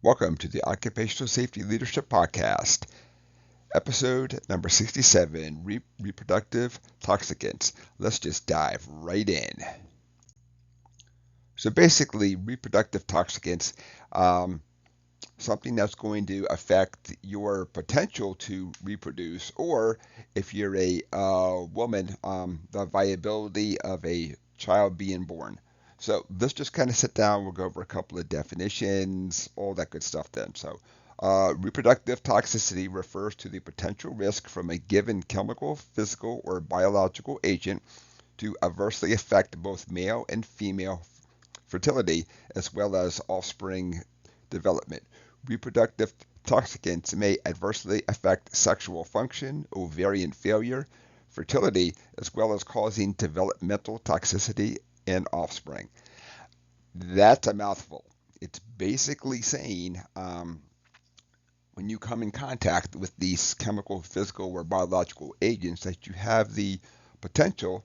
Welcome to the Occupational Safety Leadership Podcast, episode number 67, Reproductive Toxicants. Let's just dive right in. So basically, reproductive toxicants, something that's going to affect your potential to reproduce, or if you're a woman, the viability of a child being born. So let's just kind of sit down. We'll go over a couple of definitions, all that good stuff then. So reproductive toxicity refers to the potential risk from a given chemical, physical, or biological agent to adversely affect both male and female fertility as well as offspring development. Reproductive toxicants may adversely affect sexual function, ovarian failure, fertility, as well as causing developmental toxicity in offspring. That's a mouthful. It's basically saying when you come in contact with these chemical, physical, or biological agents that you have the potential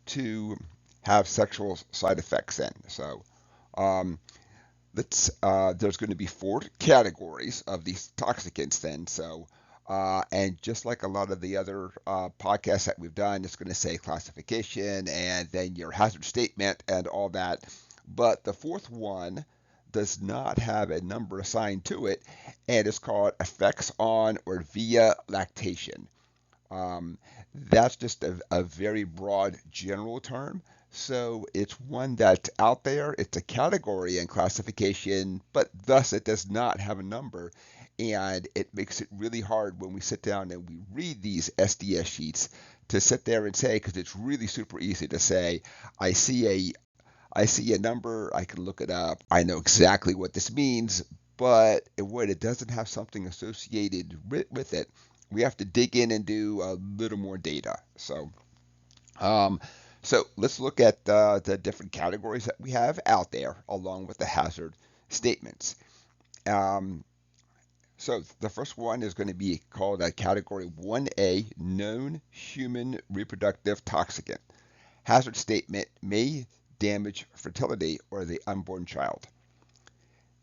to have sexual side effects in. So um, there's going to be four categories of these toxicants then. So and just like a lot of the other podcasts that we've done, it's going to say classification and then your hazard statement and all that. But the fourth one does not have a number assigned to it, and it's called effects on or via lactation. Um, that's just a very broad general term. So it's one that's out there. It's a category and classification, but thus it does not have a number. And it makes it really hard when we sit down and we read these SDS sheets to sit there and say, because it's really super easy to say, I see a I see a number, I can look it up, I know exactly what this means, but when it doesn't have something associated with it, we have to dig in and do a little more data. Um, so let's look at the different categories that we have out there along with the hazard statements. Um, so the first one is going to be called a category 1A, known human reproductive toxicant. Hazard statement may damage fertility or the unborn child.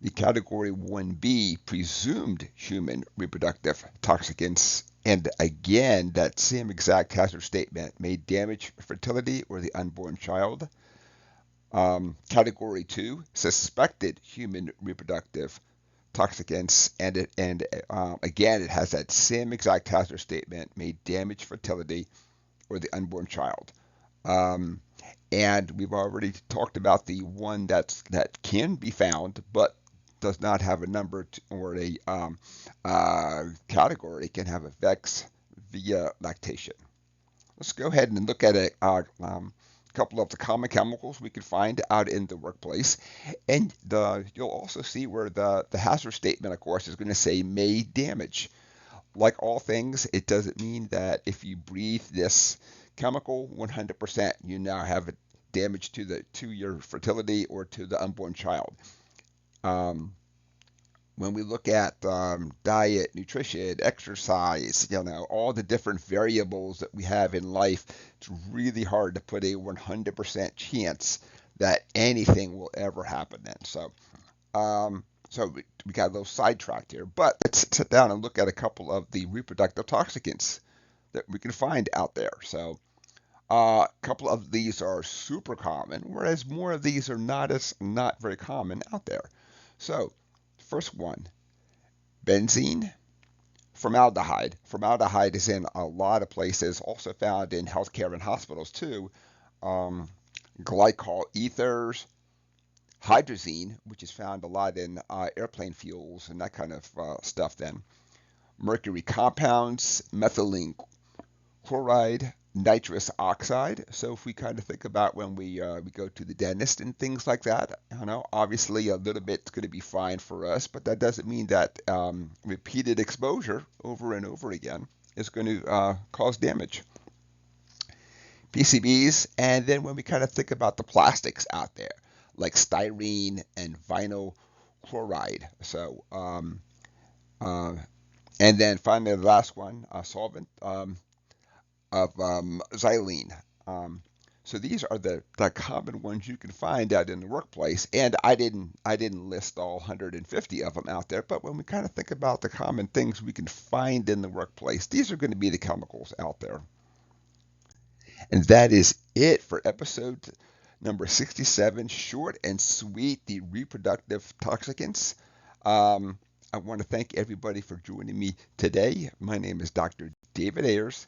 The category 1B, presumed human reproductive toxicants, and again, that same exact hazard statement may damage fertility or the unborn child. Category 2, suspected human reproductive toxicants, and again, it has that same exact hazard statement, may damage fertility or the unborn child. Um, and we've already talked about the one that can be found, but does not have a number or a category. It can have effects via lactation. Let's go ahead and look at a couple of the common chemicals we can find out in the workplace. And you'll also see where the hazard statement, of course, is going to say may damage. Like all things, it doesn't mean that if you breathe this chemical 100%, you now have damage to your fertility or to the unborn child. Um, when we look at diet, nutrition, exercise, all the different variables that we have in life, it's really hard to put a 100% chance that anything will ever happen then. So we got a little sidetracked here, but let's sit down and look at a couple of the reproductive toxicants that we can find out there. So a couple of these are super common, whereas more of these are not very common out there. So first one, benzene, formaldehyde. Formaldehyde is in a lot of places, also found in healthcare and hospitals too. Um, Glycol ethers, hydrazine, which is found a lot in airplane fuels and that kind of stuff then. Mercury compounds, methylene chloride, nitrous oxide. So if we kind of think about when we go to the dentist and things like that, obviously a little bit's going to be fine for us, but that doesn't mean that repeated exposure over and over again is going to cause damage. PCBs, and then when we kind of think about the plastics out there, like styrene and vinyl chloride. Uh, and then finally the last one, solvent. Of xylene. Um, So these are the common ones you can find out in the workplace. And I didn't list all 150 of them out there, but when we kind of think about the common things we can find in the workplace, these are going to be the chemicals out there. And that is it for episode number 67, short and sweet, the reproductive toxicants. I want to thank everybody for joining me today. My name is Dr. David Ayers.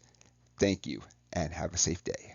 Thank you and have a safe day.